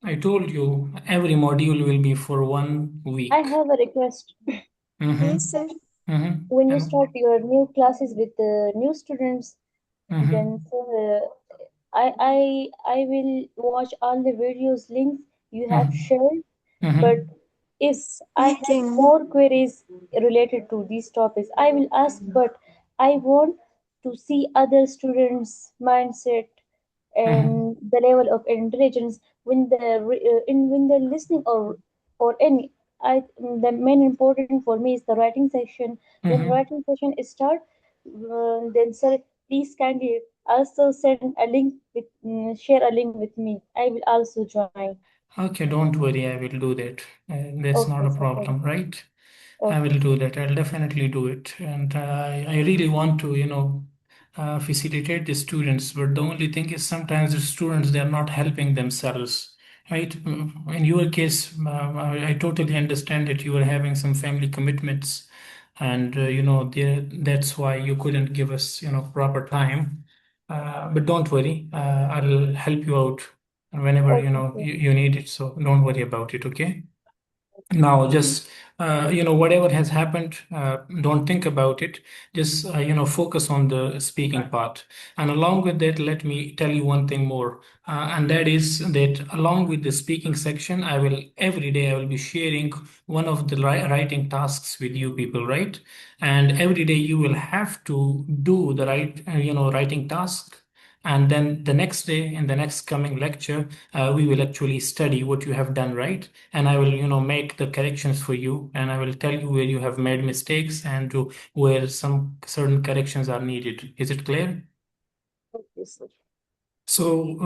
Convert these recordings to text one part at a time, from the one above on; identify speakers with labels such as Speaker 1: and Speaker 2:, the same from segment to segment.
Speaker 1: I told you every module will be for 1 week.
Speaker 2: I have a request.
Speaker 1: Mm-hmm.
Speaker 3: Yes, sir.
Speaker 1: Mm-hmm.
Speaker 2: When you
Speaker 1: And
Speaker 2: start your new classes with the new students, then
Speaker 1: mm-hmm.
Speaker 2: sir, I will watch all the videos links you have
Speaker 1: Mm-hmm.
Speaker 2: shared. But
Speaker 1: Mm-hmm.
Speaker 2: if I have
Speaker 3: Speaking.
Speaker 2: more queries related to these topics, I will ask. But I want to see other students' mindset
Speaker 1: Mm-hmm.
Speaker 2: and the level of intelligence when they're listening, or any. The main important for me is the writing section. When the
Speaker 1: Mm-hmm.
Speaker 2: writing session is start, then sir, please kindly also send a link with share a link with me. I will also join.
Speaker 1: Okay, don't worry, I will do that. That's
Speaker 2: Okay,
Speaker 1: not a
Speaker 2: sir, thank
Speaker 1: problem,
Speaker 2: you.
Speaker 1: right? I will
Speaker 2: Okay.
Speaker 1: do that. I'll definitely do it. And I really want to, facilitate the students. But the only thing is sometimes the students, they're not helping themselves, right? In your case, I totally understand that you are having some family commitments and, that's why you couldn't give us, proper time. But don't worry, I'll help you out whenever,
Speaker 2: Okay, sir.
Speaker 1: you need it. So don't worry about it, okay? Now, just whatever has happened, don't think about it. Just focus on the speaking part. And along with that, let me tell you one thing more, and that is that along with the speaking section, I will every day I will be sharing one of the writing tasks with you people, right? And every day you will have to do the writing task. And then the next day, in the next coming lecture, we will actually study what you have done right, and I will make the corrections for you, and I will tell you where you have made mistakes and where some certain corrections are needed. Is it clear?
Speaker 2: Okay, sir.
Speaker 1: So,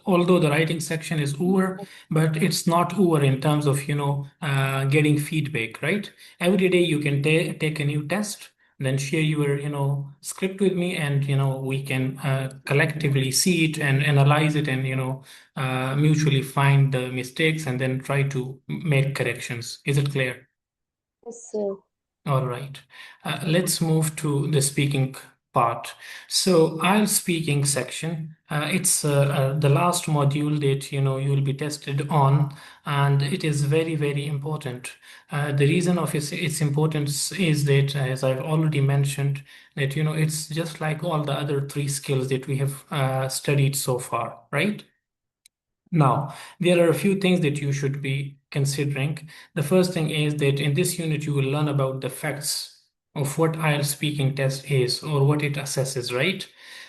Speaker 1: although the writing section is over, but it's not over in terms of, getting feedback, right? Every day you can take a new test, then share your, script with me, and, we can collectively see it and analyze it and, mutually find the mistakes and then try to make corrections. Is it clear?
Speaker 2: Yes, sir.
Speaker 1: All right. Let's move to the speaking part. So, IELTS speaking section. It's the last module that you will be tested on, and it is very, very important. The reason of its importance is that, as I've already mentioned, that it's just like all the other three skills that we have studied so far, right? Now, there are a few things that you should be considering. The first thing is that in this unit, you will learn about the facts of what IELTS speaking test is or what it assesses, right?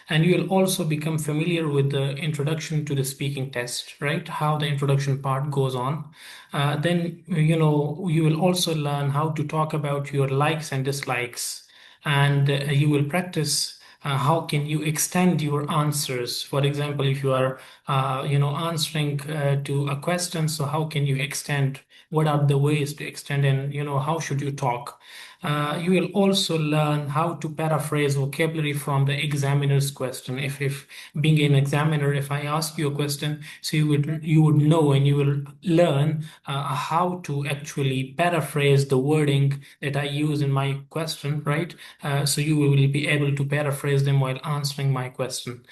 Speaker 1: And you will also become familiar with the introduction to the speaking test, right? How the introduction part goes on. Then, you will also learn how to talk about your likes and dislikes, and you will practice how can you extend your answers. For example, if you are answering to a question, so how can you extend, what are the ways to extend, and how should you talk. You will also learn how to paraphrase vocabulary from the examiner's question. If being an examiner, if I ask you a question, so you would know and you will learn how to actually paraphrase the wording that I use in my question, right? So you will be able to paraphrase them while answering my question.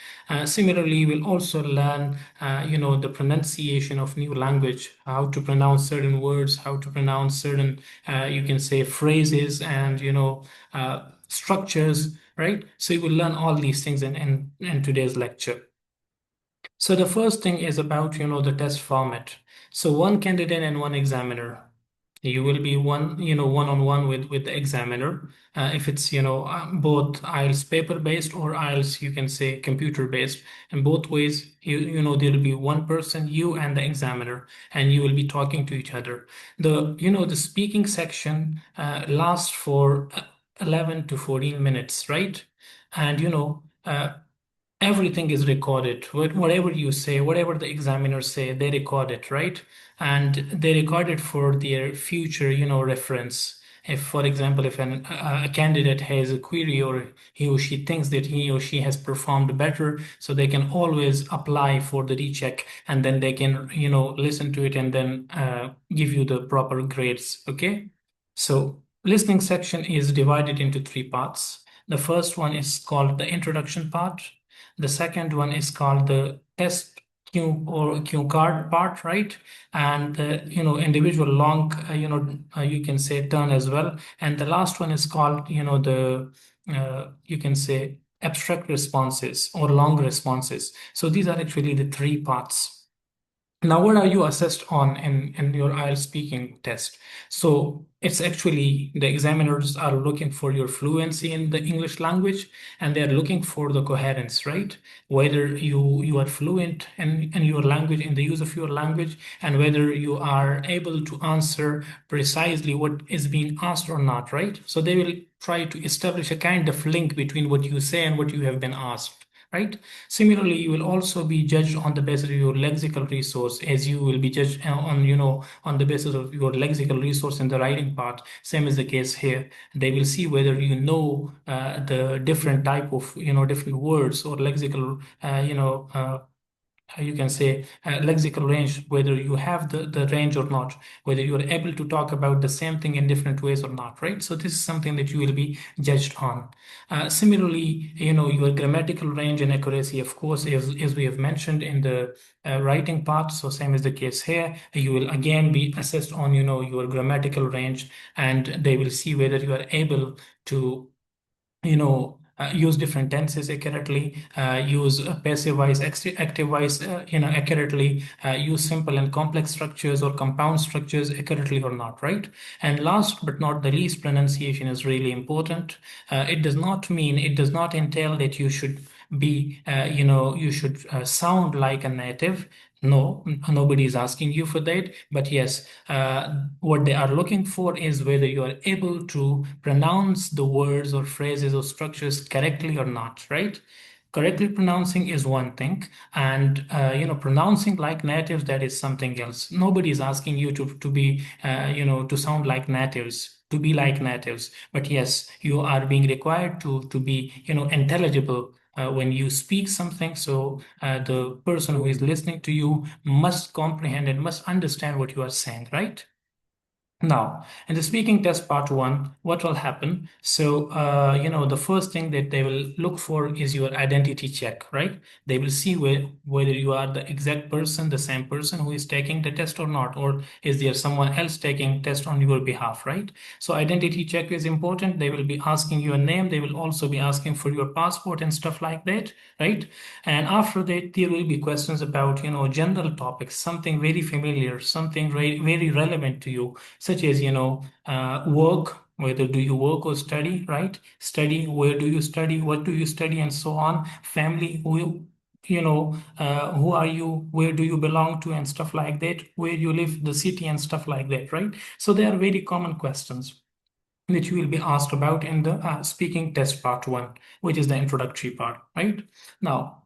Speaker 1: Similarly, you will also learn, the pronunciation of new language, how to pronounce certain words, how to pronounce certain, you can say, phrases and, structures, right? So you will learn all these things in today's lecture. So the first thing is about, the test format. So one candidate and one examiner. You will be one-on-one with the examiner. If it's, both IELTS paper-based or IELTS, you can say computer-based. In both ways, there will be one person, you and the examiner, and you will be talking to each other. The speaking section lasts for 11 to 14 minutes, right? And, everything is recorded. Whatever you say, whatever the examiners say, they record it, right? And they record it for their future, reference. If, for example, if a candidate has a query or he or she thinks that he or she has performed better, so they can always apply for the recheck, and then they can, listen to it and then give you the proper grades. Okay. So listening section is divided into three parts. The first one is called the introduction part. The second one is called the test cue or cue card part, right? And individual long, you can say turn as well. And the last one is called, the you can say abstract responses or long responses. So these are actually the three parts. Now, what are you assessed on in your IELTS speaking test? So it's actually the examiners are looking for your fluency in the English language, and they're looking for the coherence, right? Whether you are fluent in your language, in the use of your language, and whether you are able to answer precisely what is being asked or not, right? So they will try to establish a kind of link between what you say and what you have been asked, right? Similarly, you will also be judged on the basis of your lexical resource, as you will be judged on, on the basis of your lexical resource in the writing part. Same is the case here. They will see whether you know the different type of, different words or lexical, you can say lexical range, whether you have the range or not, whether you are able to talk about the same thing in different ways or not, right? So this is something that you will be judged on. Similarly, your grammatical range and accuracy, of course, as we have mentioned in the writing part. So same is the case here. You will again be assessed on, your grammatical range, and they will see whether you are able to use different tenses accurately, use passive voice, active voice, accurately, use simple and complex structures or compound structures accurately or not, right? And last but not the least, pronunciation is really important. It does not entail that you should be, you should sound like a native. No, nobody is asking you for that. But yes, what they are looking for is whether you are able to pronounce the words or phrases or structures correctly or not, right? Correctly pronouncing is one thing, and pronouncing like natives, that is something else. Nobody is asking you to be, to sound like natives, to be like natives. But yes, you are being required to be, intelligible when you speak something. So the person who is listening to you must comprehend and must understand what you are saying, right? Now, in the speaking test part one, what will happen? So, the first thing that they will look for is your identity check, right? They will see whether you are the exact person, the same person who is taking the test or not, or is there someone else taking test on your behalf, right? So, identity check is important. They will be asking your name. They will also be asking for your passport and stuff like that, right? And after that, there will be questions about, general topics, something very familiar, something very relevant to you, such as work, whether do you work or study, right? Study, where do you study, what do you study, and so on. Family, who are you, where do you belong to, and stuff like that, where you live, the city, and stuff like that, right? So they are very common questions that you will be asked about in the speaking test part one, which is the introductory part, right? Now,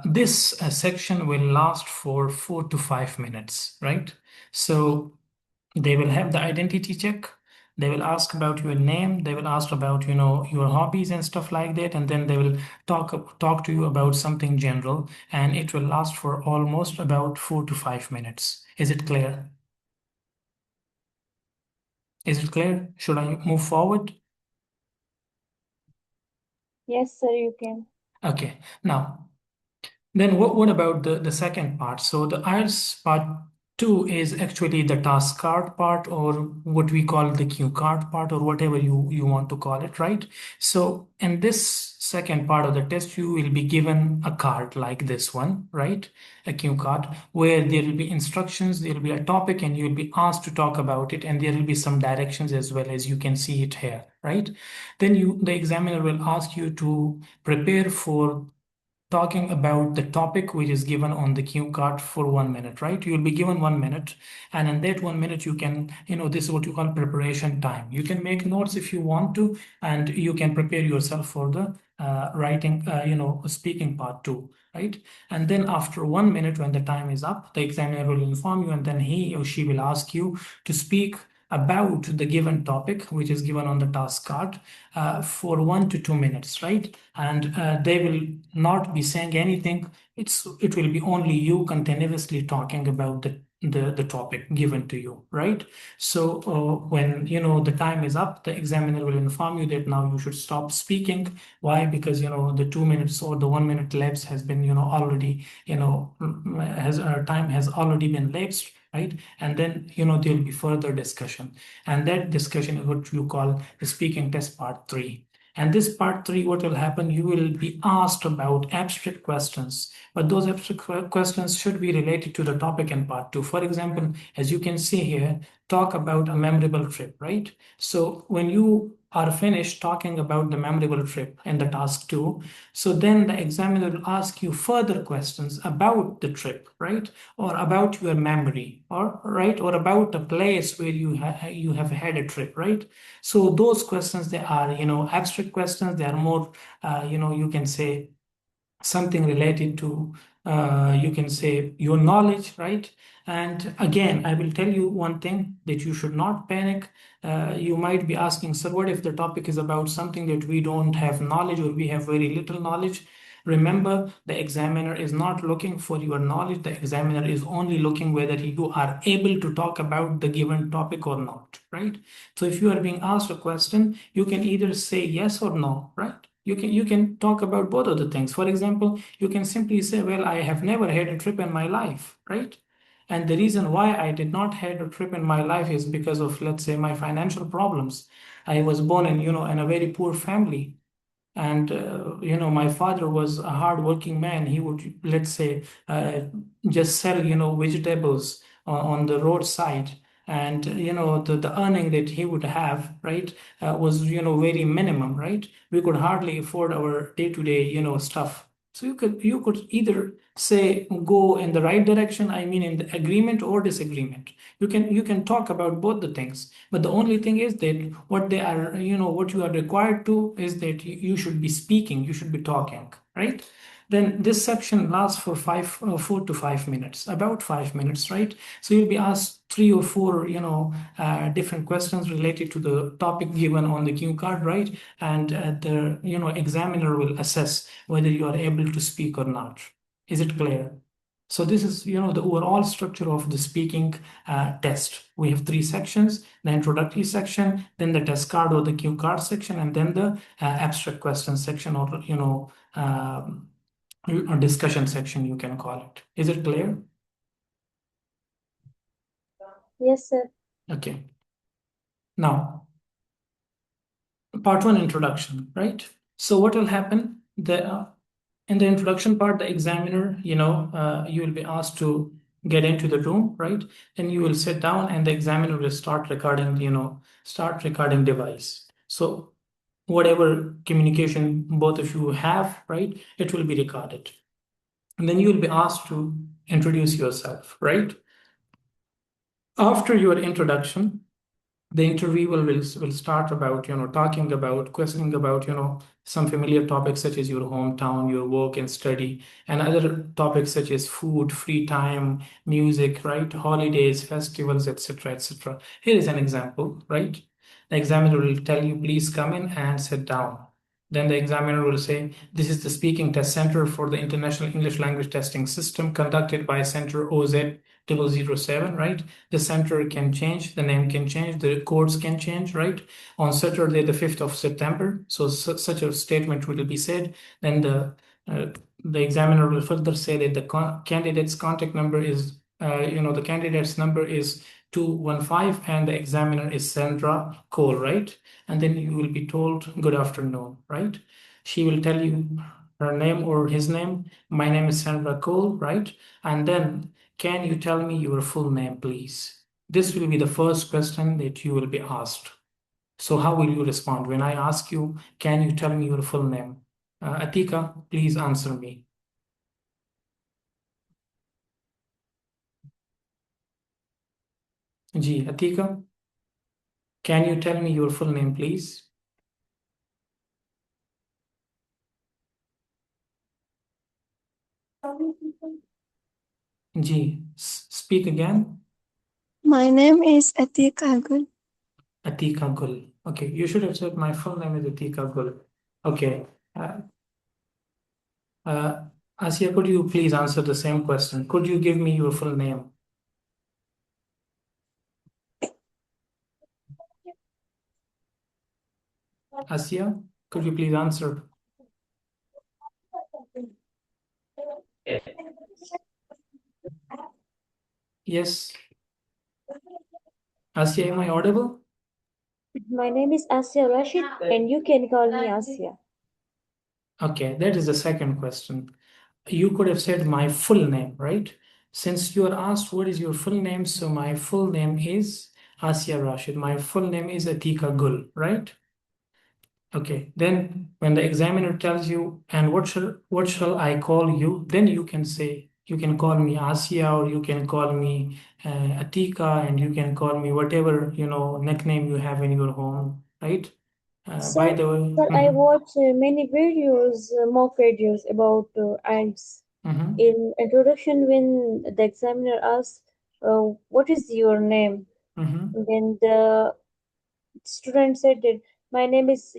Speaker 1: this section will last for 4 to 5 minutes, right? So they will have the identity check. They will ask about your name. They will ask about, your hobbies and stuff like that. And then they will talk to you about something general. And it will last for almost about 4 to 5 minutes. Is it clear? Is it clear? Should I move forward?
Speaker 2: Yes, sir, you can.
Speaker 1: Okay. Now, then what about the second part? So the IELTS part two is actually the task card part, or what we call the cue card part, or whatever you want to call it, right? So in this second part of the test, you will be given a card like this one, right? A cue card where there will be instructions, there will be a topic, and you will be asked to talk about it, and there will be some directions as well, as you can see it here, right? Then the examiner will ask you to prepare for talking about the topic which is given on the cue card for 1 minute, right? You'll be given 1 minute, and in that 1 minute, you can, this is what you call preparation time. You can make notes if you want to, and you can prepare yourself for the writing, speaking part too, right? And then after 1 minute, when the time is up, the examiner will inform you, and then he or she will ask you to speak about the given topic, which is given on the task card, for 1 to 2 minutes, right? And they will not be saying anything. It will be only you continuously talking about the topic given to you, right? So when the time is up, the examiner will inform you that now you should stop speaking. Why? Because the 2 minutes or the 1 minute lapse has been already has time has already been lapsed, right? And then there will be further discussion, and that discussion is what you call the speaking test part 3. And this part 3, what will happen, you will be asked about abstract questions, but those abstract questions should be related to the topic in part 2. For example, as you can see here, talk about a memorable trip, right? So when you are finished talking about the memorable trip in the task 2, so then the examiner will ask you further questions about the trip, right? Or about your memory, or right, or about the place where you have had a trip, right? So those questions, they are abstract questions. They are more you can say something related to you can say your knowledge, right? And again, I will tell you one thing, that you should not panic. You might be asking, sir, what if the topic is about something that we don't have knowledge, or we have very little knowledge? Remember, the examiner is not looking for your knowledge. The examiner is only looking whether you are able to talk about the given topic or not, right? So if you are being asked a question, you can either say yes or no, right? You can talk about both of the things. For example, you can simply say, well, I have never had a trip in my life, right? And the reason why I did not had a trip in my life is because of, let's say, my financial problems. I was born in a very poor family, and my father was a hardworking man. He would, let's say, just sell vegetables on the roadside. And the earning that he would have, right, was very minimum, right? We could hardly afford our day-to-day stuff. So you could either say go in the right direction, I mean in the agreement or disagreement. You can talk about both the things, but the only thing is that what they are, what you are required to is that you should be speaking, you should be talking, right? Then this section lasts for 4 to 5 minutes, about 5 minutes, right? So you'll be asked three or four, different questions related to the topic given on the cue card, right? And the, examiner will assess whether you are able to speak or not. Is it clear? So this is, the overall structure of the speaking test. We have three sections: the introductory section, then the test card or the cue card section, and then the abstract question section, or a discussion section, you can call it. Is it clear?
Speaker 2: Yes, sir.
Speaker 1: Okay. Now, part one, introduction, right? So what will happen? In the introduction part, the examiner, you will be asked to get into the room, right? And you will sit down, and the examiner will start recording device. So whatever communication both of you have, right, it will be recorded. And then you will be asked to introduce yourself, right? After your introduction, the interview will start about talking about, questioning about some familiar topics such as your hometown, your work and study, and other topics such as food, free time, music, right, holidays, festivals, etc., etc. Here is an example, right? The examiner will tell you, please come in and sit down. Then the examiner will say, this is the speaking test center for the International English Language Testing System conducted by Center OZ 007, right? The center can change, the name can change, the codes can change, right? On Saturday, the 5th of September, so such a statement will be said. Then the examiner will further say that the candidate's contact number is, the candidate's number is 215, and the examiner is Sandra Cole, right? And then you will be told, good afternoon, right? She will tell you her name or his name. My name is Sandra Cole, right? And then, can you tell me your full name, please? This will be the first question that you will be asked. So how will you respond when I ask you, can you tell me your full name? Atika, please answer me. Ji, Atika, can you tell me your full name, please? Ji, speak again.
Speaker 3: My name is Atika Gul.
Speaker 1: Atika Gul. Okay, you should have said my full name is Atika Gul. Okay. Uh, uh, Asia, could you please answer the same question? Could you give me your full name? Asya, could you please answer? Yes. Asya, am I audible?
Speaker 2: My name is Asya Rashid, and you can call me Asya.
Speaker 1: Okay, that is the second question. You could have said my full name, right? Since you are asked what is your full name, so my full name is Asya Rashid. My full name is Atika Gul, right? Okay, then when the examiner tells you, and what shall I call you? Then you can say, you can call me Asia, or you can call me Atika, and you can call me whatever, nickname you have in your home, right? By
Speaker 2: Sir,
Speaker 1: the way,
Speaker 2: sir, I watch many videos, mock videos about IELTS.
Speaker 1: mhm.
Speaker 2: In introduction, when the examiner asks, "What is your name?"
Speaker 1: Mhm.
Speaker 2: then the student said that my name is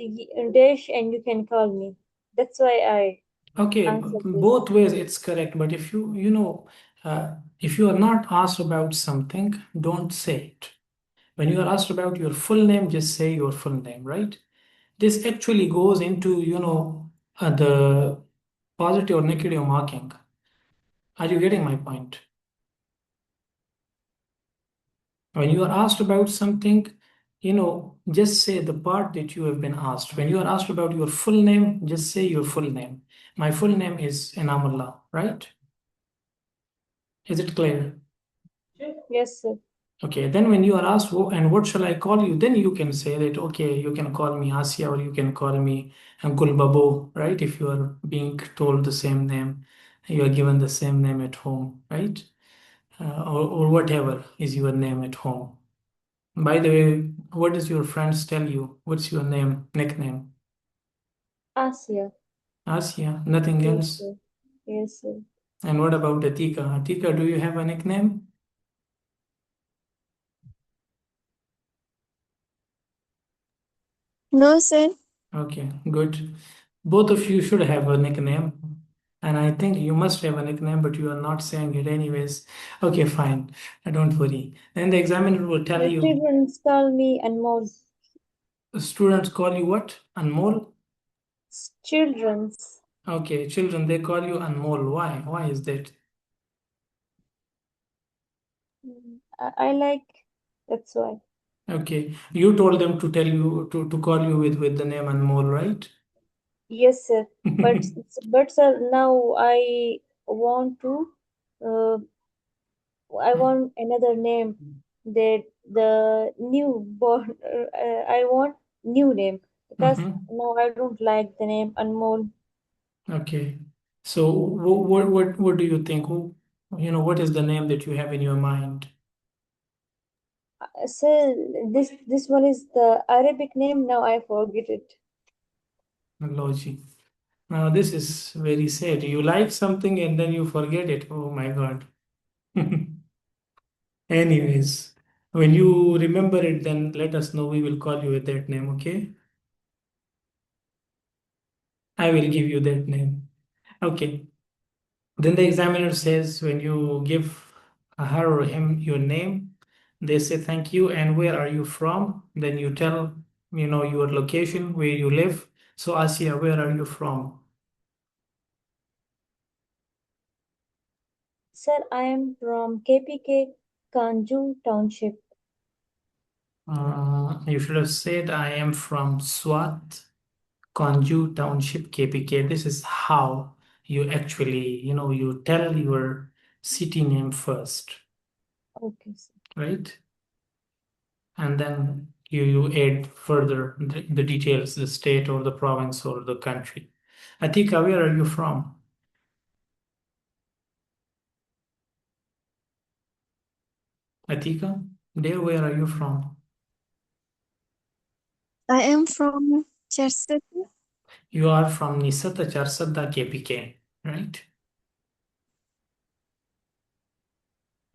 Speaker 2: Dash, and you can call me. That's why I
Speaker 1: Okay,
Speaker 2: answered this.
Speaker 1: both ways it's correct. But if if you are not asked about something, don't say it. When you are asked about your full name, just say your full name, right? This actually goes into, the positive or negative marking. Are you getting my point? When you are asked about something, just say the part that you have been asked. When you are asked about your full name, just say your full name. My full name is Enamullah, right? Is it clear?
Speaker 2: Yes, sir.
Speaker 1: Okay, then when you are asked, and what shall I call you? Then you can say that, okay, you can call me Asia, or you can call me Uncle Babu, right? If you are being told the same name, you are given the same name at home, right? Or whatever is your name at home. By the way, what does your friends tell you? What's your name, nickname?
Speaker 2: Asia.
Speaker 1: Asia, nothing
Speaker 2: Yes,
Speaker 1: else.
Speaker 2: sir. Yes, sir.
Speaker 1: And what about Atika? Atika, do you have a nickname?
Speaker 3: No, sir.
Speaker 1: Okay, good. Both of you should have a nickname. And I think you must have a nickname, but you are not saying it anyways. Okay, fine. Don't worry. Then the examiner will tell
Speaker 2: The
Speaker 1: you,
Speaker 2: children call me Anmol.
Speaker 1: students call you what? Anmol?
Speaker 2: Children's.
Speaker 1: Okay, children, they call you Anmol. Why? Why is that?
Speaker 2: I like. That's why.
Speaker 1: Okay, you told them to tell you to call you with the name Anmol, right?
Speaker 2: Yes, sir. But sir, now want to. Uh, I want another name. That the new born. I want new name because
Speaker 1: Mhm.
Speaker 2: now I don't like the name Anmol.
Speaker 1: Okay. So what do you think? What is the name that you have in your mind?
Speaker 2: Sir, this one is the Arabic name. Now I forget it.
Speaker 1: Logic. Now this is very sad. You like something and then you forget it. Oh my God. Anyways, when you remember it, then let us know. We will call you with that name, okay? I will give you that name. Okay. Then the examiner says when you give her or him your name, they say thank you and where are you from? Then you tell, your location, where you live. So Asia, where are you from?
Speaker 2: Sir, I am from KPK Kanju Township.
Speaker 1: You should have said I am from Swat, Konju Township, KPK. This is how you actually, you tell your city name first,
Speaker 2: Okay, sir.
Speaker 1: right? And then you add further the details, the state or the province or the country. Atika, where are you from? Atika, there, where are you from?
Speaker 3: I am from Cherset.
Speaker 1: You are from Nisata Charsadda, KPK, right?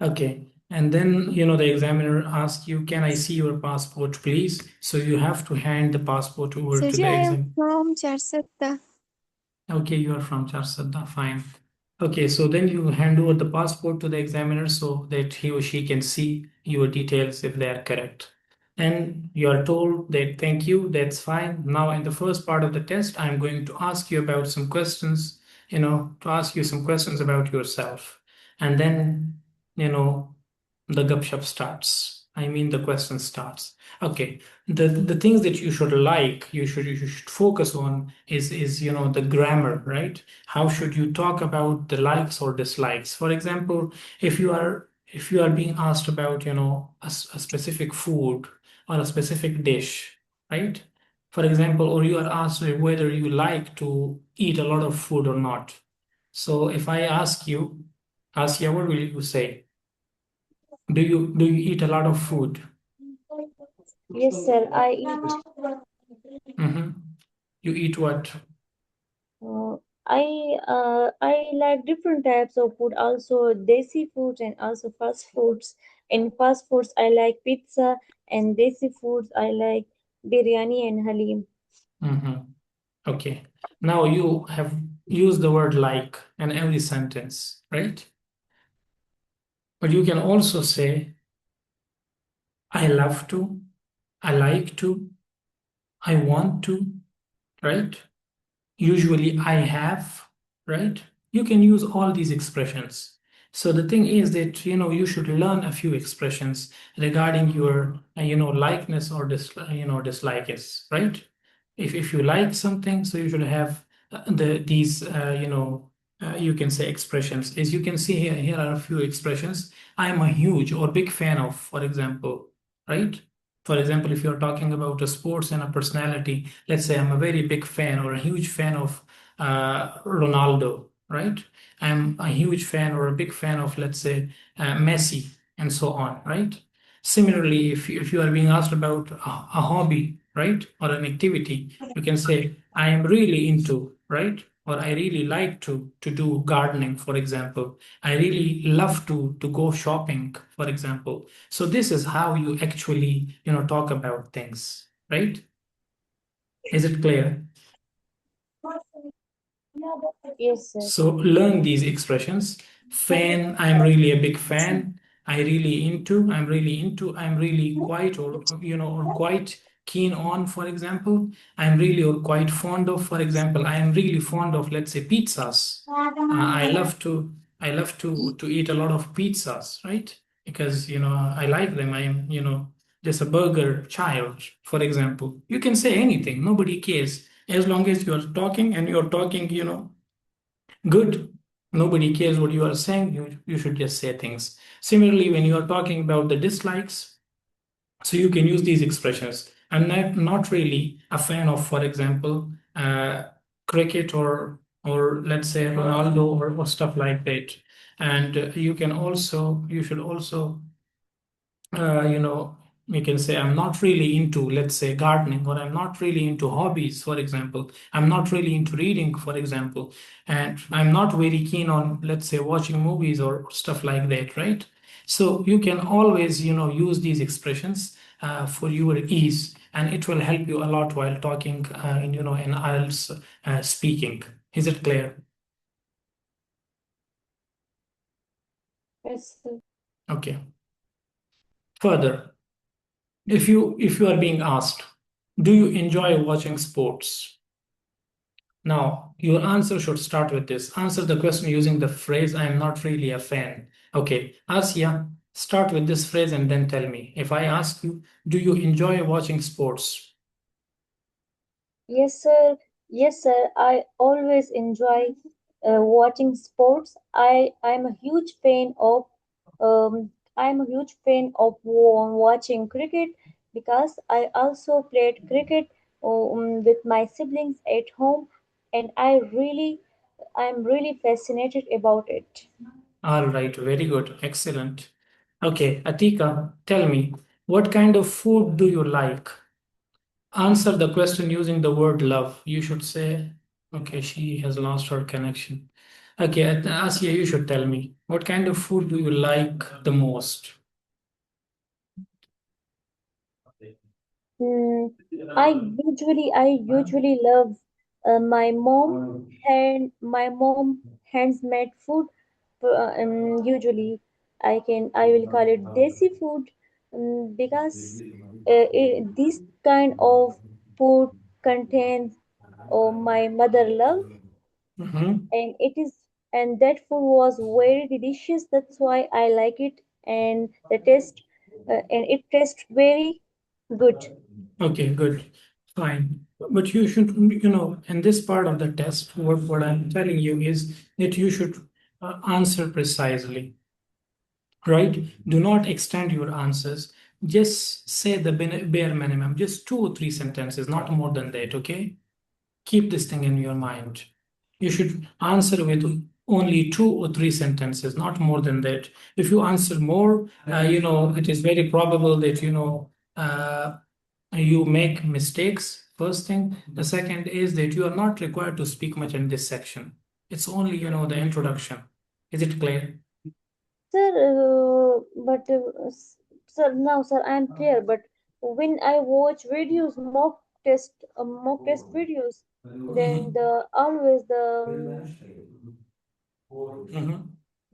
Speaker 1: Okay. And then, the examiner asks you, can I see your passport, please? So you have to hand the passport over
Speaker 3: Sir
Speaker 1: to
Speaker 3: ji,
Speaker 1: the
Speaker 3: I am
Speaker 1: exam.
Speaker 3: from Cherset.
Speaker 1: Okay, you are from Charsadda, fine. Okay, so then you hand over the passport to the examiner so that he or she can see your details if they are correct. And you are told that thank you, that's fine. Now, in the first part of the test, I'm going to ask you about some questions, to ask you some questions about yourself. And then, you know, the gupshup starts. I mean, the question starts. Okay, the things that you should like, you should focus on is the grammar, right? How should you talk about the likes or dislikes? For example, if you are being asked about a specific food or a specific dish, right? For example, or you are asked whether you like to eat a lot of food or not. So if I ask you, Asia, what will you say? Do you eat a lot of food?
Speaker 2: Yes, sir. I eat.
Speaker 1: Mm-hmm. You eat what?
Speaker 2: Uh, I like different types of food, also desi foods and also fast foods. In fast foods, I like pizza, and desi foods, I like biryani and halim.
Speaker 1: Mm-hmm. Okay. Now you have used the word like in every sentence, right? But you can also say I love to, I like to, I want to, right? Usually I have, right? You can use all these expressions. So the thing is that you should learn a few expressions regarding your likeness or dislike is, right? If you like something, so you should have these you can say expressions. As you can see here are a few expressions. I am a huge or big fan of, for example, right? For example, if you're talking about a sports and a personality, let's say I'm a very big fan or a huge fan of Ronaldo, right? I'm a huge fan or a big fan of, let's say, Messi, and so on, right? Similarly, if you are being asked about a hobby, right, or an activity, you can say, I am really into, right? Or I really like to do gardening, for example. I really love to go shopping, for example. So this is how you actually, talk about things, right? Is it clear?
Speaker 2: Yes, sir.
Speaker 1: So learn these expressions. Fan, I'm really a big fan. I'm really into, I'm really quite, or quite keen on, for example. I'm really or quite fond of, for example, I am really fond of, let's say, pizzas. I love to eat a lot of pizzas, right? Because, I like them. I am, just a burger child, for example. You can say anything. Nobody cares. As long as you're talking and you're talking, good. Nobody cares what you are saying. You should just say things. Similarly, when you are talking about the dislikes, so you can use these expressions. I'm not really a fan of, for example, cricket or let's say Ronaldo or stuff like that. And you should also you know, you can say, I'm not really into, let's say, gardening, or I'm not really into hobbies, for example. I'm not really into reading, for example. And I'm not very keen on, let's say, watching movies or stuff like that, right? So you can always, use these expressions for your ease, and it will help you a lot while talking, in IELTS speaking. Is it clear?
Speaker 2: Yes, sir.
Speaker 1: Okay. Further, if you are being asked, do you enjoy watching sports? Now, your answer should start with this. Answer the question using the phrase, I am not really a fan. Okay, Asia, start with this phrase and then tell me. If I ask you, do you enjoy watching sports?
Speaker 2: Yes, sir. Yes, sir. I always enjoy watching sports. I'm a huge fan of watching cricket because I also played cricket with my siblings at home, and I'm really fascinated about it.
Speaker 1: All right, very good, excellent. Okay, Atika, tell me, what kind of food do you like? Answer the question using the word love. You should say, okay, she has lost her connection. Okay, Asia, you should tell me, what kind of food do you like the most?
Speaker 2: Mm, I usually love my mom hands made food. Usually I will call it desi food because This kind of food contains my mother love,
Speaker 1: Mm-hmm.
Speaker 2: and it is and that food was very delicious. That's why I like it, and the taste and it tastes very good.
Speaker 1: Okay, good. Fine. But you should, in this part of the test, what I'm telling you is that you should answer precisely, right? Do not extend your answers. Just say the bare minimum, just 2 or 3 sentences, not more than that, okay? Keep this thing in your mind. You should answer with only 2 or 3 sentences, not more than that. If you answer more, it is very probable that, you make mistakes, first thing. The second is that you are not required to speak much in this section. It's only, the introduction. Is it clear?
Speaker 2: Sir, sir, now, sir, I am clear. But when I watch videos, mock test videos, then
Speaker 1: Mhm.
Speaker 2: the always
Speaker 1: Mhm.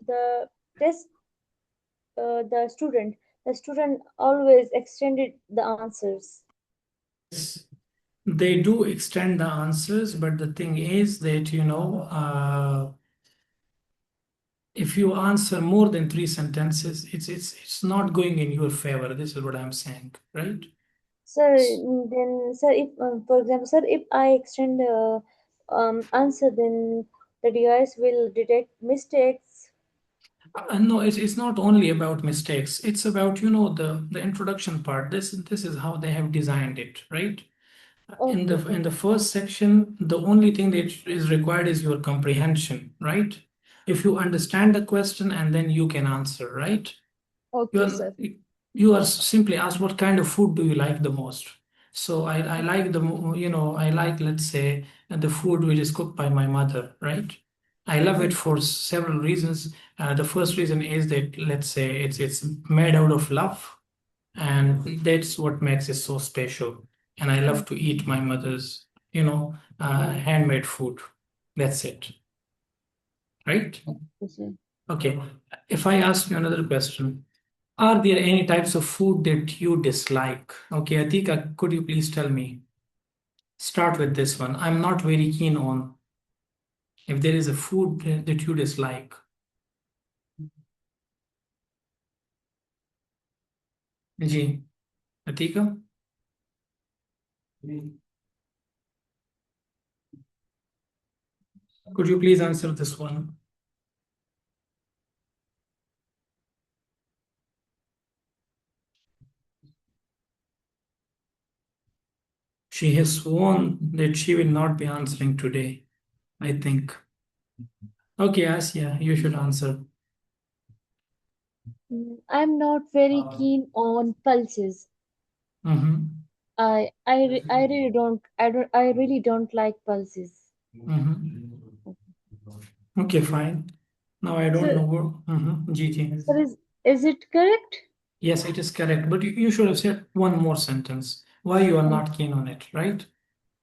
Speaker 2: the test the student always extended the answers.
Speaker 1: Yes, they do extend the answers, but the thing is that, if you answer more than 3 sentences, it's not going in your favor. This is what I'm saying, right?
Speaker 2: Sir, then, sir, if for example, sir, if I extend answer, then the device will detect mistakes.
Speaker 1: No, it's not only about mistakes. It's about, the introduction part. This is how they have designed it, right? In
Speaker 2: Okay,
Speaker 1: the
Speaker 2: sir.
Speaker 1: in the first section, the only thing that is required is your comprehension, right? If you understand the question and then you can answer, right? You
Speaker 2: Okay,
Speaker 1: are
Speaker 2: sir.
Speaker 1: you are simply asked what kind of food do you like the most. So I like I like, let's say, the food which is cooked by my mother, right? I love it
Speaker 2: Okay.
Speaker 1: for several reasons. The first reason is that, let's say, it's made out of love, and that's what makes it so special. And I love to eat my mother's, handmade food. That's it, right?
Speaker 2: Okay, sir.
Speaker 1: Okay. If I ask you another question, are there any types of food that you dislike? Okay, Atika, could you please tell me? Start with this one. I'm not very keen on if there is a food that you dislike. Ji, Atika, could you please answer this one? She has sworn that she will not be answering today, I think. Okay, Asya, you should answer.
Speaker 2: I'm not very keen on pulses.
Speaker 1: Mm-hmm.
Speaker 2: I really don't like pulses.
Speaker 1: Mm-hmm. Okay, fine. Now I don't
Speaker 2: So,
Speaker 1: know what. Mm-hmm. Gigi.
Speaker 2: sir, is it correct?
Speaker 1: Yes, it is correct. But you should have said one more sentence. Why you are
Speaker 2: Oh,
Speaker 1: not keen on it, right?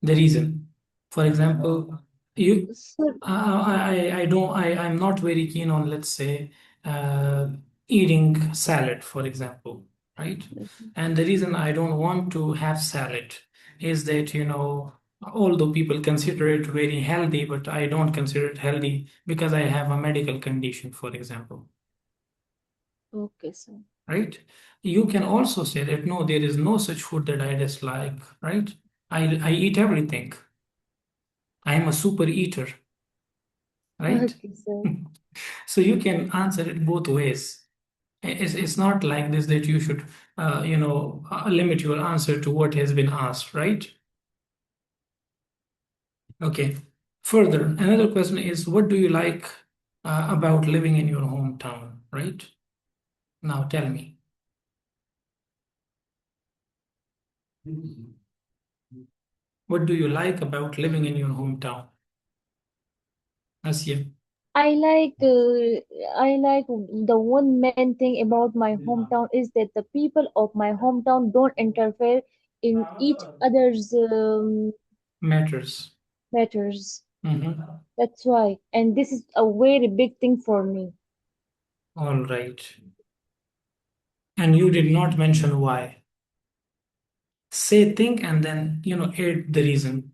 Speaker 1: The reason. For example, you,
Speaker 2: sir,
Speaker 1: I don't, I'm not very keen on, let's say, uh, eating salad, for example, right? And the reason I don't want to have salad is that, although people consider it very healthy, but I don't consider it healthy because I have a medical condition, for example,
Speaker 2: okay, sir.
Speaker 1: right? You can also say that no, there is no such food that I dislike, right? I eat everything. I am a super eater, right?
Speaker 2: Okay, sir.
Speaker 1: So you can answer it both ways. It's not like this that you should, limit your answer to what has been asked, right? Okay. Further, another question is, what do you like about living in your hometown, right? Now tell me. What do you like about living in your hometown? Asya.
Speaker 2: I like the one main thing about my hometown is that the people of my hometown don't interfere in each other's
Speaker 1: Matters.
Speaker 2: matters.
Speaker 1: Mhm.
Speaker 2: That's why, and this is a very big thing for me.
Speaker 1: All right. And you did not mention why. Say think and then, add the reason,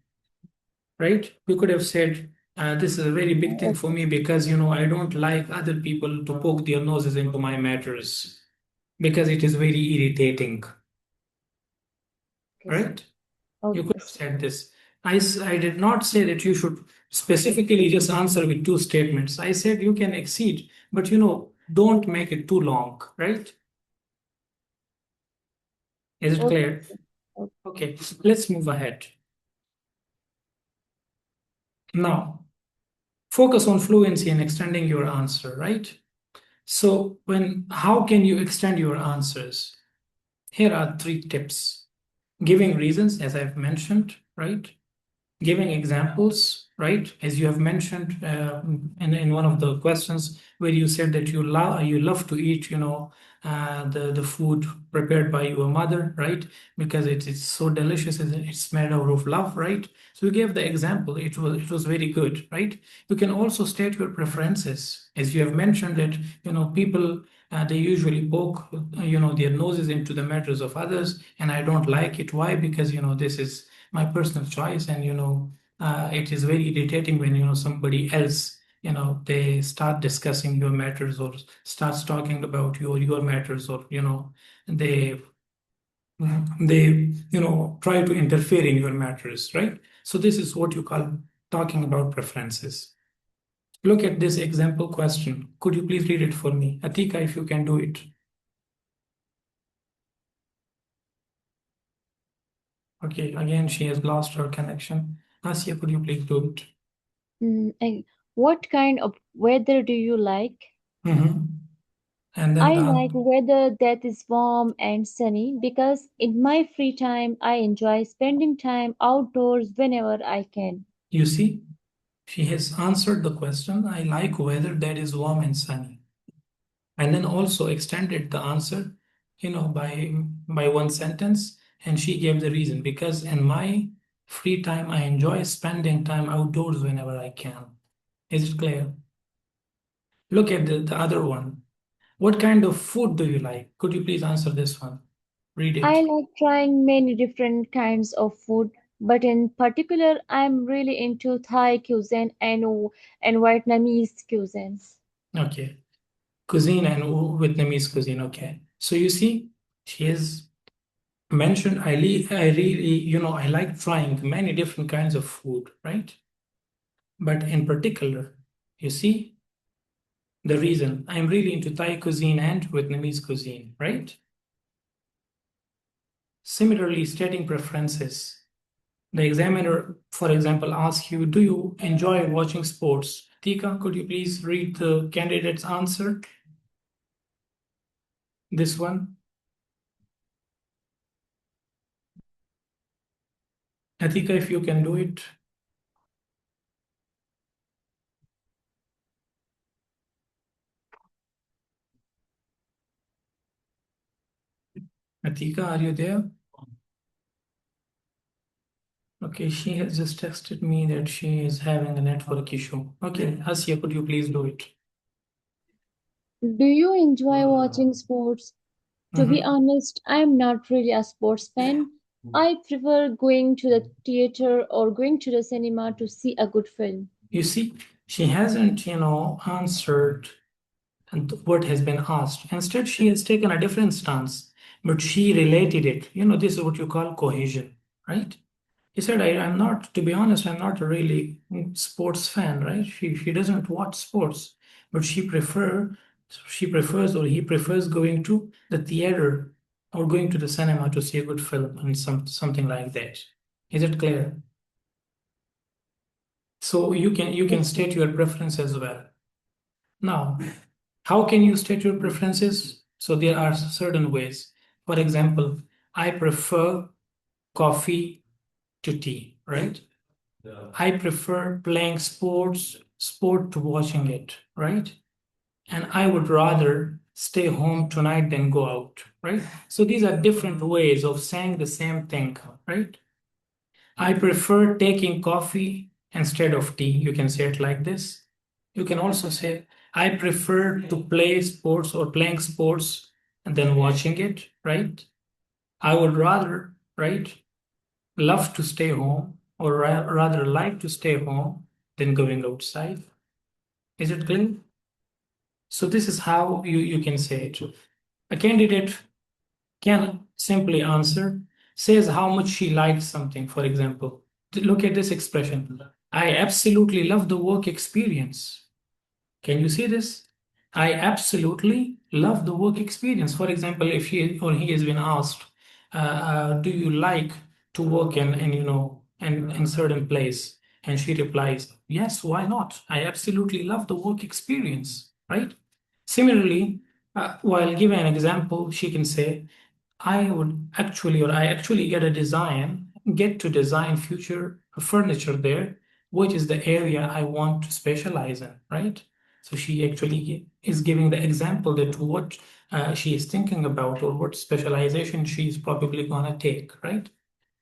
Speaker 1: right? You could have said, this is a very big thing for
Speaker 2: Okay.
Speaker 1: me because, I don't like other people to poke their noses into my matters because it is very irritating,
Speaker 2: Okay, sir.
Speaker 1: right? You could
Speaker 2: Okay,
Speaker 1: have
Speaker 2: sir.
Speaker 1: said this. I did not say that you should specifically just answer with two statements. I said you can exceed, but, don't make it too long, right? Is it
Speaker 2: Okay,
Speaker 1: clear?
Speaker 2: sir. Okay.
Speaker 1: Okay, let's move ahead. Now, focus on fluency and extending your answer, right? So, how can you extend your answers? Here are three tips. Giving reasons, as I've mentioned, right? Giving examples, right? As you have mentioned in one of the questions where you said that you love to eat, the food prepared by your mother, right? Because it is so delicious and it's made out of love, right? So you gave the example. It was very good, right? You can also state your preferences, as you have mentioned that people they usually poke their noses into the matters of others, and I don't like it. Why? Because this is my personal choice, and it is very irritating when somebody else they start discussing your matters or starts talking about your matters, or they try to interfere in your matters, right? So this is what you call talking about preferences. Look at this example question. Could you please read it for me, Atika, if you can do it? Okay, again she has lost her connection. Asya, could you please do it?
Speaker 2: What kind of weather do you like?
Speaker 1: Mhm. And then
Speaker 2: I
Speaker 1: the
Speaker 2: like weather that is warm and sunny because in my free time I enjoy spending time outdoors whenever I can.
Speaker 1: you see, she has answered the question. I like weather that is warm and sunny. And then also extended the answer, by one sentence. And she gave the reason because in my free time, I enjoy spending time outdoors whenever I can. Is it clear? Look at the other one. What kind of food do you like? Could you please answer this one? Read
Speaker 2: I
Speaker 1: it.
Speaker 2: like trying many different kinds of food, but in particular I'm really into Thai cuisine and Vietnamese cuisines.
Speaker 1: Okay. Cuisine and Vietnamese cuisine. Okay. So you see, she has mentioned I really, I like trying many different kinds of food, right? But in particular, you see, the reason I'm really into Thai cuisine and Vietnamese cuisine, right? Similarly, stating preferences. The examiner, for example, asks you, do you enjoy watching sports? Tika, could you please read the candidate's answer? This one. Atika, if you can do it. Atika, are you there? Okay, she has just texted me that she is having a network issue. Okay, Asya, could you please do it?
Speaker 2: Do you enjoy watching sports? To be
Speaker 1: Mhm.
Speaker 2: honest, I'm not really a sports fan. I prefer going to the theater or going to the cinema to see a good film.
Speaker 1: You see, she hasn't, answered what has been asked. Instead, she has taken a different stance, but she related it. This is what you call cohesion, right? He said, I'm not, to be honest, I'm not a really sports fan, right? She doesn't watch sports, but she prefers, or he prefers going to the theater or going to the cinema to see a good film and something like that. Is it clear? So you can
Speaker 2: Yes, sir.
Speaker 1: state your preference as well. Now, how can you state your preferences? So there are certain ways. For example, I prefer coffee to tea, right? I prefer playing sport to watching it, right? And I would rather stay home tonight than go out, right? So these are different ways of saying the same thing, right? I prefer taking coffee instead of tea. You can say it like this. You can also say, I prefer to play sports or playing sports than watching it, right? I would rather right? Love to stay home, or rather like to stay home than going outside. Is it clear? So this is how you can say it. A candidate can simply answer, says how much she likes something, for example. Look at this expression. I absolutely love the work experience. Can you see this? I absolutely love the work experience. For example, if he or he has been asked, "Do you like to work in certain place?" and she replies, "Yes, why not? I absolutely love the work experience." Right? Similarly, while giving an example, she can say, I actually get to design future furniture there, which is the area I want to specialize in, right? So she actually is giving the example that what she is thinking about or what specialization she's probably gonna take, right?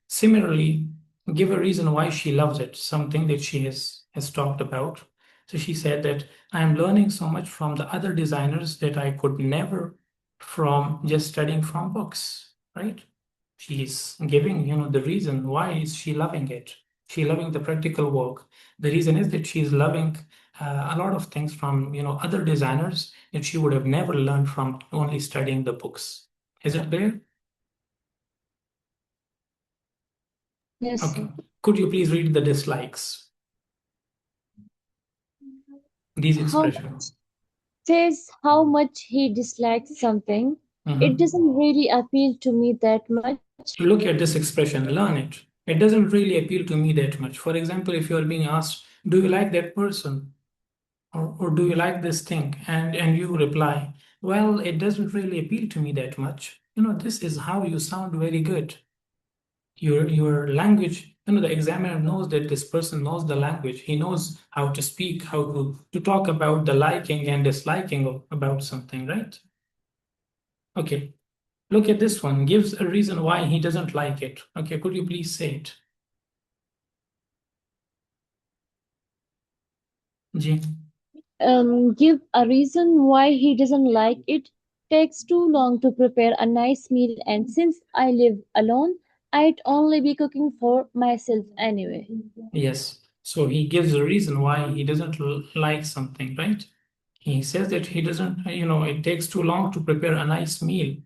Speaker 1: Similarly, give a reason why she loves it, something that she has talked about. So she said that I am learning so much from the other designers that I could never from just studying from books, right? She's giving, the reason why is she loving it. She loving the practical work. The reason is that she's loving a lot of things from, other designers that she would have never learned from only studying the books. Is it clear?
Speaker 2: Yes,
Speaker 1: Okay.
Speaker 2: sir.
Speaker 1: Could you please read the dislikes? These
Speaker 2: How
Speaker 1: expressions.
Speaker 2: says how much he dislikes something. It
Speaker 1: Mhm.
Speaker 2: doesn't really appeal to me that much.
Speaker 1: Look at this expression, learn it. It doesn't really appeal to me that much. For example, if you're being asked, do you like that person? Or do you like this thing? And you reply, well, it doesn't really appeal to me that much. This is how you sound very good. Your language, the examiner knows that this person knows the language. He knows how to speak, how to talk about the liking and disliking about something, right? Okay. Look at this one. Gives a reason why he doesn't like it. Okay, could you please say it? Ji.
Speaker 2: Give a reason why he doesn't like it. Takes too long to prepare a nice meal, and since I live alone, I'd only be cooking for myself anyway.
Speaker 1: Yes. So he gives a reason why he doesn't like something, right? He says that he doesn't, it takes too long to prepare a nice meal.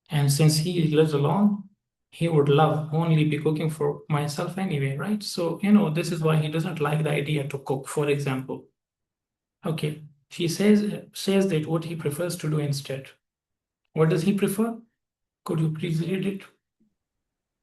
Speaker 1: And since he lives alone, he would love only be cooking for myself anyway, right? So, this is why he doesn't like the idea to cook, for example. Okay. She says that what he prefers to do instead. What does he prefer? Could you please read it?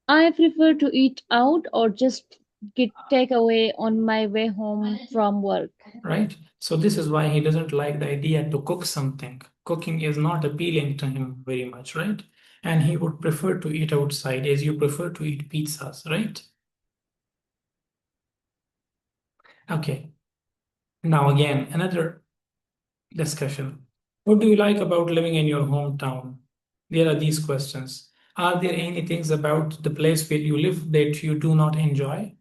Speaker 2: I prefer to eat out or just get takeaway on my way home from work.
Speaker 1: Right? So this is why he doesn't like the idea to cook something. Cooking is not appealing to him very much, right? And he would prefer to eat outside as you prefer to eat pizzas, right? Okay. Now again, another discussion. What do you like about living in your hometown? There are these questions. Are there any things about the place where you live that you do not enjoy?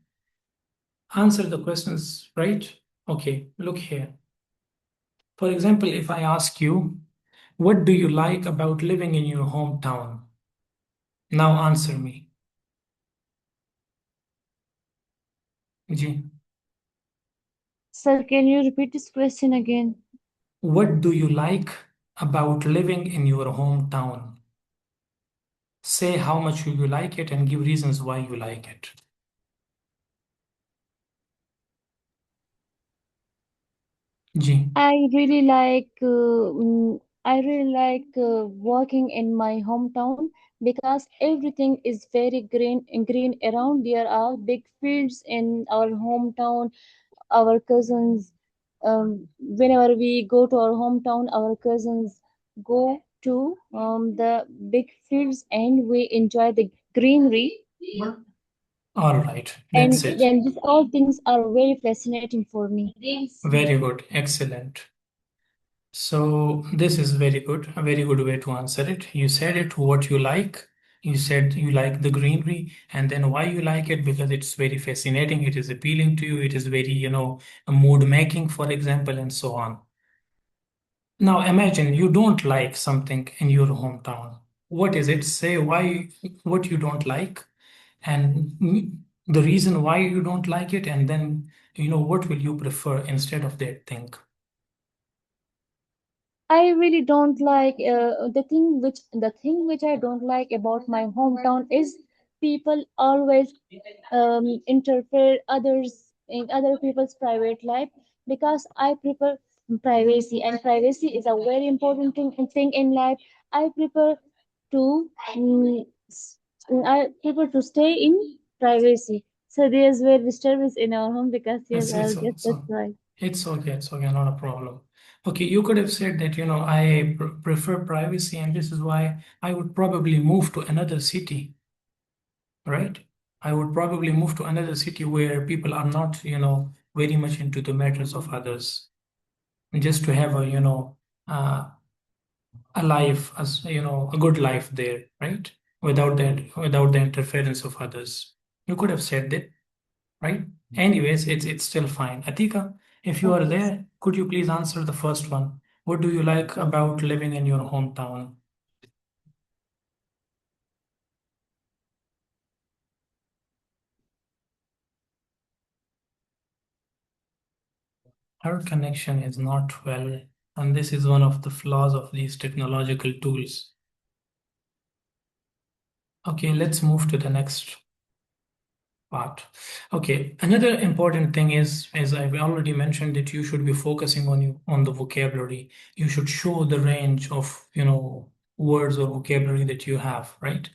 Speaker 1: Answer the questions, right? Okay, look here. For example, if I ask you, what do you like about living in your hometown? Now answer me. Ji,
Speaker 2: Sir, can you repeat this question again?
Speaker 1: what do you like about living in your hometown? Say how much you like it and give reasons why you like it. Ji,
Speaker 2: I really like working in my hometown because everything is very green around. There are big fields in our hometown. Our cousins, whenever we go to our hometown, our cousins go to the big fields and we enjoy the greenery.
Speaker 1: all right,
Speaker 2: And,
Speaker 1: that's it.
Speaker 2: and these all things are very fascinating for me.
Speaker 1: Very good, excellent. So this is very good, a very good way to answer it. You said it what you like. You said you like the greenery, and then why you like it because it's very fascinating, it is appealing to you, it is very, mood making, for example, and so on. Now imagine you don't like something in your hometown. What is it? Say why what you don't like. and the reason why you don't like it, and then, what will you prefer instead of that thing?
Speaker 2: I really don't like the thing which I don't like about my hometown is people always interfere others in other people's private life, because I prefer privacy, and privacy is a very important thing in life. I prefer to I prefer to stay in privacy. So there's where disturbance in our home, because yes,
Speaker 1: It's
Speaker 2: I'll
Speaker 1: it's
Speaker 2: guess that's
Speaker 1: so
Speaker 2: right.
Speaker 1: it's okay, not a problem. Okay, you could have said that, I prefer privacy, and this is why I would probably move to another city, right? I would probably move to another city where people are not, very much into the matters of others, just to have uh, a life, as a good life there, right? Without the interference of others. You could have said that, right? Anyways, it's still fine. Atika, if you are
Speaker 2: Okay.
Speaker 1: there, could you please answer the first one? What do you like about living in your hometown? Our connection is not well, and this is one of the flaws of these technological tools. Okay, let's move to the next part. Okay, another important thing is, as I've already mentioned, that you should be focusing on the vocabulary. You should show the range of, words or vocabulary that you have, right?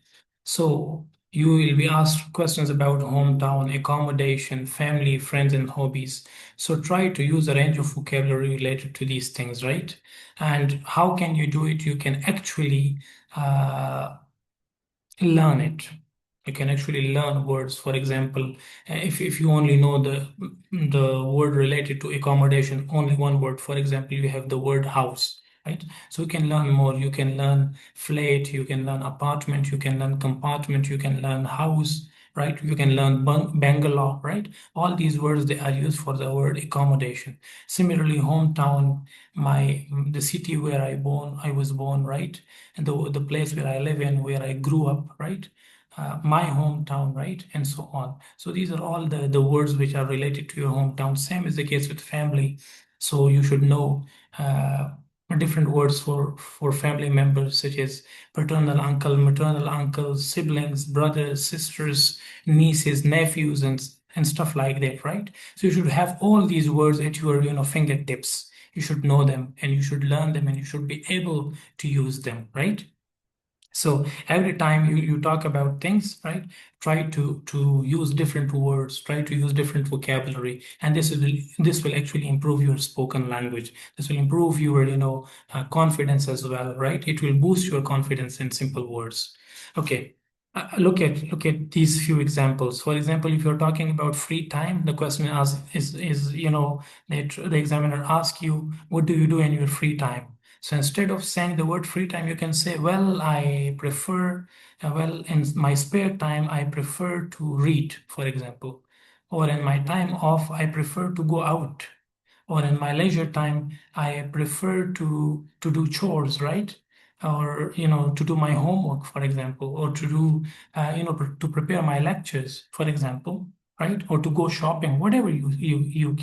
Speaker 1: So you will be asked questions about hometown, accommodation, family, friends, and hobbies. So try to use a range of vocabulary related to these things, right? And how can you do it? You can actually learn it. You can actually learn words. For example, if you only know the word related to accommodation, only one word. For example, you have the word house, right? So you can learn more. You can learn flat, you can learn apartment, you can learn compartment, you can learn house, right? You can learn bungalow, right? All these words, they are used for the word accommodation. Similarly, hometown, the city where I was born, right? And the place where I live in, where I grew up, right? My hometown, right? And so on. So these are all the words which are related to your hometown. Same is the case with family. So you should know different words for family members, such as paternal uncle, maternal uncle, siblings, brothers, sisters, nieces, nephews, and stuff like that, right? So you should have all these words at your, fingertips. You should know them, and you should learn them, and you should be able to use them, right? So every time you talk about things, right, try to use different words, try to use different vocabulary, and this will actually improve your spoken language. This will improve your, confidence as well, right? It will boost your confidence in simple words. Okay. Look at these few examples. For example, if you're talking about free time, the question is, that the examiner asks you, what do you do in your free time? So instead of saying the word free time, you can say, well, in my spare time, I prefer to read, for example. Or in my time off, I prefer to go out. Or in my leisure time, I prefer to do chores, right? Or, to do my homework, for example, or to do, to prepare my lectures, for example, right? Or to go shopping, whatever you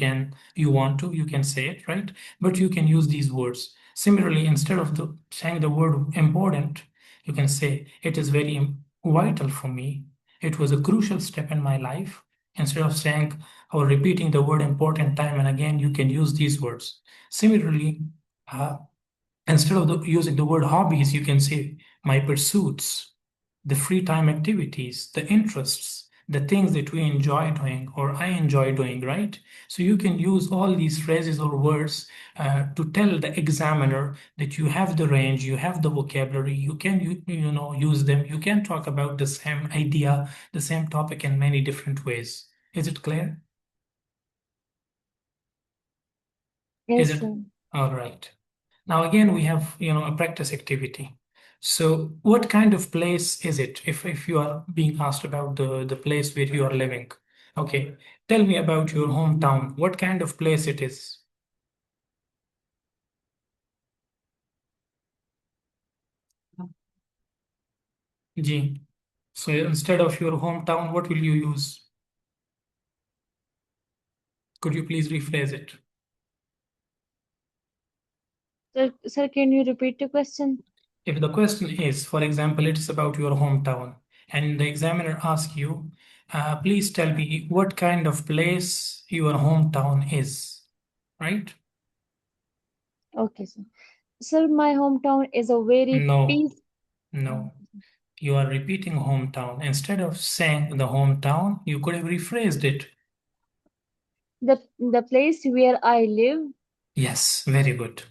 Speaker 1: want to, you can say it, right? But you can use these words. Similarly, instead of saying the word important, you can say it is very vital for me. It was a crucial step in my life. Instead of saying or repeating the word important time and again, you can use these words. Similarly, uh, instead of using the word hobbies, you can say my pursuits, the free time activities, the interests, the things that we enjoy doing or I enjoy doing, right? So you can use all these phrases or words to tell the examiner that you have the range, you have the vocabulary, you can use them. You can talk about the same idea, the same topic in many different ways. Is it clear? Is
Speaker 2: Yes,
Speaker 1: it
Speaker 2: sir.
Speaker 1: all right? Now again, we have, a practice activity. So what kind of place is it? If you are being asked about the place where you are living. Okay, tell me about your hometown. What kind of place it is? Ji. So instead of your hometown, what will you use? Could you please rephrase it?
Speaker 2: Sir, can you repeat the question?
Speaker 1: If the question is, for example, it's about your hometown, and the examiner asks you, please tell me what kind of place your hometown is, right?
Speaker 2: Okay, sir. Sir, my hometown is a very
Speaker 1: No,
Speaker 2: peace.
Speaker 1: no. You are repeating hometown. Instead of saying the hometown, you could have rephrased it.
Speaker 2: The place where I live.
Speaker 1: Yes, very good.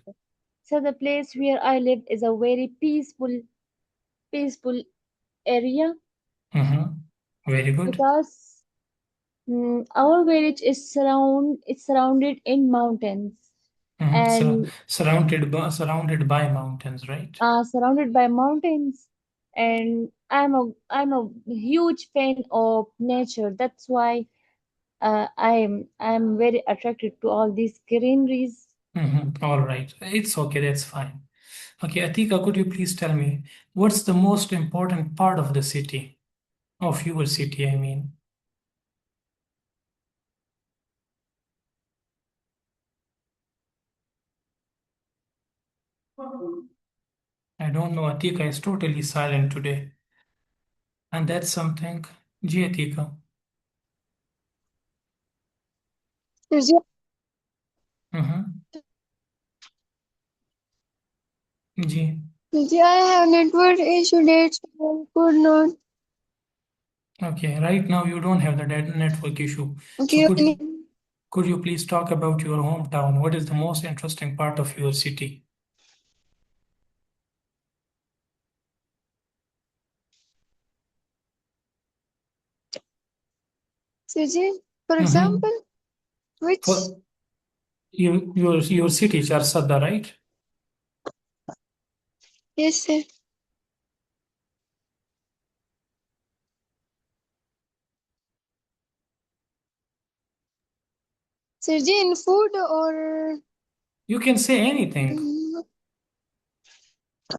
Speaker 2: So the place where I live is a very peaceful area
Speaker 1: Mm-hmm. Very good.
Speaker 2: because our village is surrounded in mountains
Speaker 1: Mm-hmm.
Speaker 2: and
Speaker 1: Surrounded by mountains, right?
Speaker 2: surrounded by mountains, and I'm a huge fan of nature. That's why I'm very attracted to all these greeneries.
Speaker 1: Mm-hmm. All right. It's okay, that's fine. Okay, Atika, could you please tell me what's the most important part of the city? Of your city, I mean. I don't know. Atika is totally silent today. And that's something. Ji, Atika.
Speaker 3: Sir ji,
Speaker 1: Mm-hmm. Ji.
Speaker 3: sir ji, I have network issue. That's why I could not
Speaker 1: Okay, right now you don't have the network issue. So
Speaker 3: give any.
Speaker 1: could you please talk about your hometown? What is the most interesting part of your city?
Speaker 3: Sir ji, for
Speaker 1: Mm-hmm.
Speaker 3: example, which?
Speaker 1: For your city, Charsadda, right?
Speaker 3: Yes, sir. Sir ji, in food or
Speaker 1: You can say anything.
Speaker 3: mm,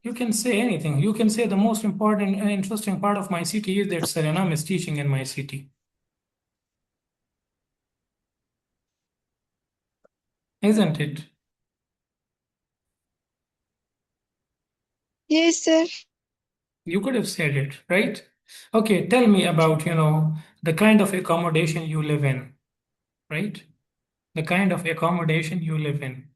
Speaker 1: You can say anything. You can say the most important and interesting part of my city is that Suriname is teaching in my city, isn't it?
Speaker 3: yes, sir.
Speaker 1: You could have said it, right? Okay, tell me about, the kind of accommodation you live in, right? The kind of accommodation you live in.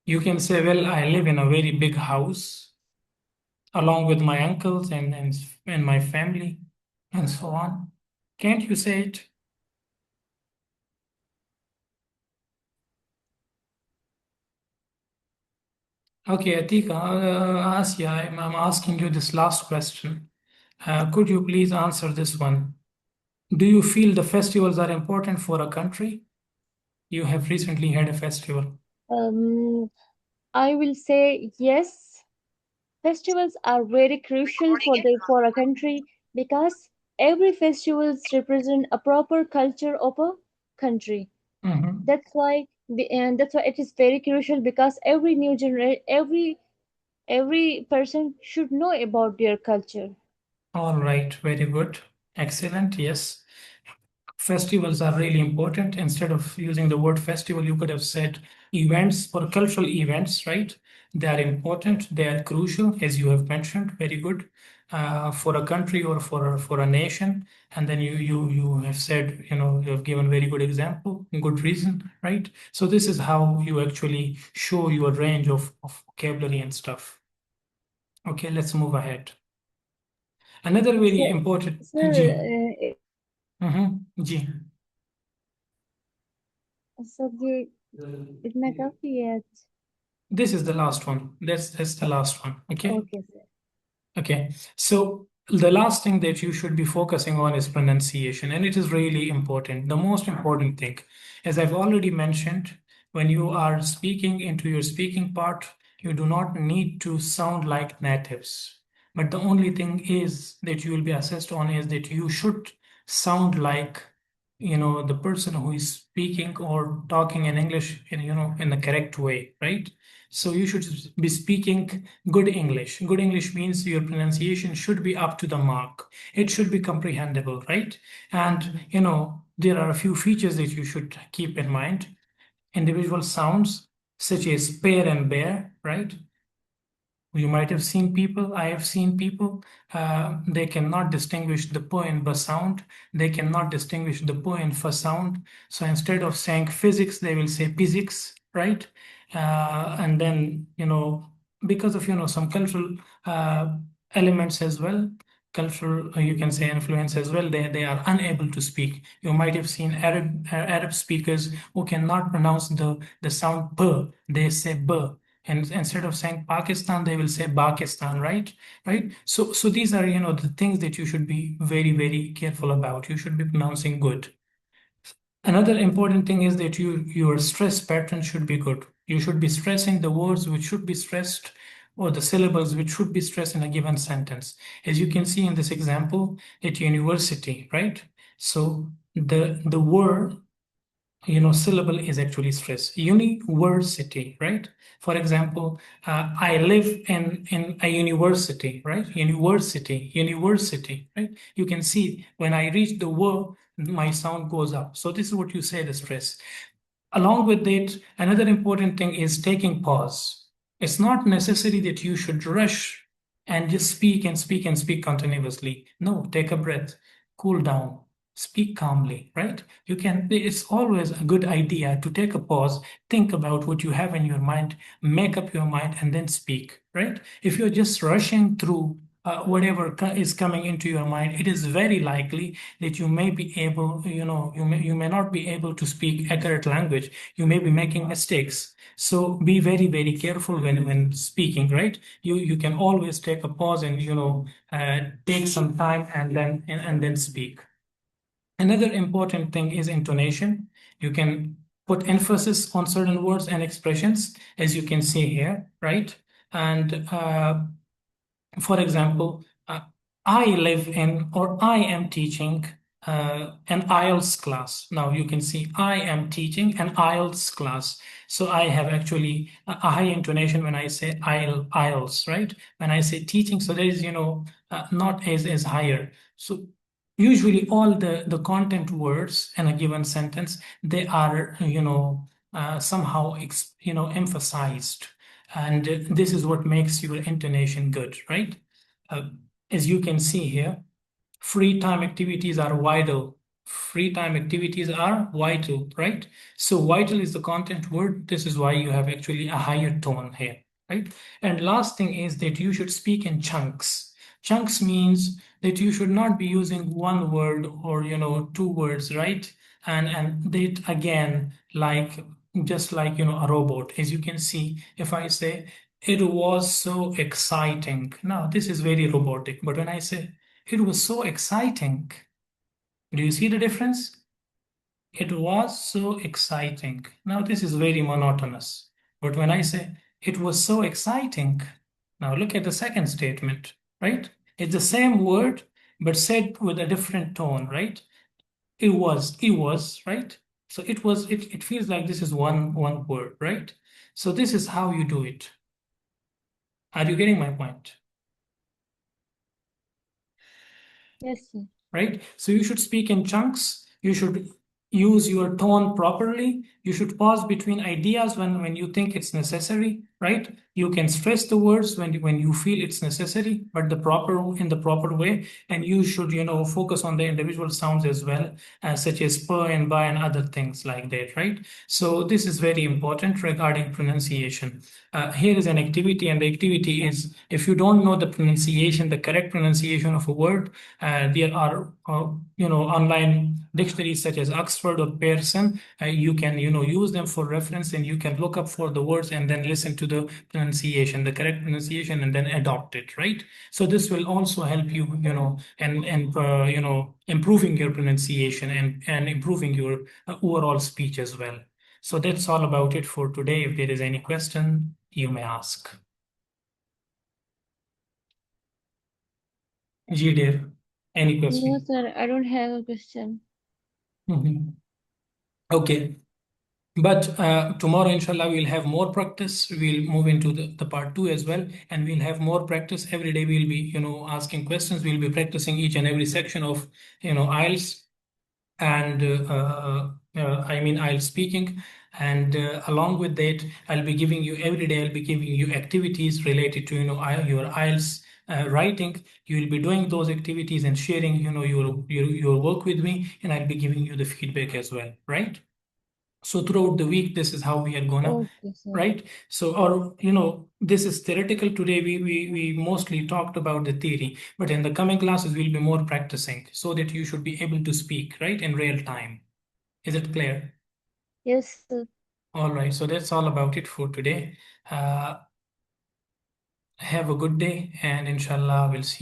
Speaker 1: You can say, well, I live in a very big house along with my uncles and my family and so on. Can't you say it? Okay, Atika, Asya, I'm asking you this last question. Could you please answer this one? Do you feel the festivals are important for a country? You have recently had a festival.
Speaker 2: Um, I will say yes. Festivals are very crucial for a country because every festivals represent a proper culture of a country.
Speaker 1: Mhm.
Speaker 2: That's why it is very crucial because every person should know about their culture.
Speaker 1: All right, very good. Excellent. Yes. Festivals are really important. Instead of using the word festival, you could have said events or cultural events, right? They are important, they are crucial, as you have mentioned. Very good. For a country or for a nation. And then you have said, you have given very good example, good reason, right? So this is how you actually show your range of vocabulary and stuff. Okay, let's move ahead. Another very
Speaker 2: Sir,
Speaker 1: important,
Speaker 2: sir,
Speaker 1: ji, ji.
Speaker 2: Sir ये इतना काफी है आज.
Speaker 1: This is the last one. That's the last one. Okay.
Speaker 2: Okay, sir.
Speaker 1: Okay. So the last thing that you should be focusing on is pronunciation, and it is really important. The most important thing, as I've already mentioned, when you are speaking into your speaking part, you do not need to sound like natives. But the only thing is that you will be assessed on is that you should sound like, the person who is speaking or talking in English in, in the correct way, right? So you should be speaking good English. Good English means your pronunciation should be up to the mark. It should be comprehensible, right? And, there are a few features that you should keep in mind. Individual sounds such as pear and bear, right? You might have seen people, I have seen people, they cannot distinguish the po and ba sound. They cannot distinguish the po and fa sound. So instead of saying physics, they will say physics, right? And then, because of, some cultural uh, elements as well, cultural, you can say influence as well, they are unable to speak. You might have seen Arab speakers who cannot pronounce the sound p, they say b, and instead of saying Pakistan, they will say Pakistan, right? Right. So these are, the things that you should be very, very careful about. You should be pronouncing good. Another important thing is that your stress pattern should be good. You should be stressing the words which should be stressed or the syllables which should be stressed in a given sentence. As you can see in this example, at university, right? So the word, syllable is actually stress. University, right? For example, I live in a university, right? University, right? You can see when I reach the word, my sound goes up. So this is what you say, the stress. Along with it, another important thing is taking pause. It's not necessary that you should rush and just speak and speak and speak continuously. No, take a breath, cool down, speak calmly, right? It's always a good idea to take a pause, think about what you have in your mind, make up your mind, and then speak, right? If you're just rushing through whatever is coming into your mind, it is very likely that you may be able, you may not be able to speak accurate language. You may be making mistakes. So be very, very careful when speaking, right? You can always take a pause and take some time and then speak. Another important thing is intonation. You can put emphasis on certain words and expressions, as you can see here, right? And for example, I live in or I am teaching an IELTS class. Now you can see I am teaching an IELTS class. So I have actually a high intonation when I say IELTS, right? When I say teaching, so there is, not as higher. So usually all the content words in a given sentence, they are, somehow, emphasized. And this is what makes your intonation good, right? Uh, as you can see here, free time activities are vital. Free time activities are vital, right? So vital is the content word. This is why you have actually a higher tone here, right? And last thing is that you should speak in chunks. Chunks means that you should not be using one word or, two words, right? And that again, like just like, a robot. As you can see, if I say it was so exciting. Now, this is very robotic, but when I say it was so exciting, do you see the difference? It was so exciting. Now, this is very monotonous. But when I say it was so exciting, now look at the second statement, right? It's the same word, but said with a different tone, right? It was, right? So it feels like this is one word, right? So this is how you do it. Are you getting my point?
Speaker 2: Yes, sir.
Speaker 1: Right? So you should speak in chunks. You should use your tone properly. You should pause between ideas when you think it's necessary, right? You can stress the words when you feel it's necessary, but in the proper way. And you should, focus on the individual sounds as well, such as per and by and other things like that, right? So this is very important regarding pronunciation. Here is an activity, and the activity is if you don't know the pronunciation, the correct pronunciation of a word, there are online dictionaries such as Oxford or Pearson. You can use them for reference, and you can look up for the words and then listen to the pronunciation, the correct pronunciation, and then adopt it. Right. So this will also help you, and improving your pronunciation and improving your overall speech as well. So that's all about it for today. If there is any question, you may ask. Ji dear, any
Speaker 3: No,
Speaker 1: question?
Speaker 3: sir, I don't have a question.
Speaker 1: Mhm. Okay. But tomorrow, inshallah, we'll have more practice. We'll move into the part two as well, and we'll have more practice. Every day we'll be, asking questions. We'll be practicing each and every section of, IELTS and I mean IELTS speaking. And along with that, I'll be giving you every day. I'll be giving you activities related to, your IELTS writing. You will be doing those activities and sharing, your work with me, and I'll be giving you the feedback as well, right? So throughout the week, this is how we are gonna,
Speaker 3: Okay, sir.
Speaker 1: right? So, or this is theoretical. Today we mostly talked about the theory, but in the coming classes we'll be more practicing so that you should be able to speak, right, in real time. Is it clear?
Speaker 3: Yes, sir.
Speaker 1: All right, so that's all about it for today. uh, have a good day, and inshallah we'll see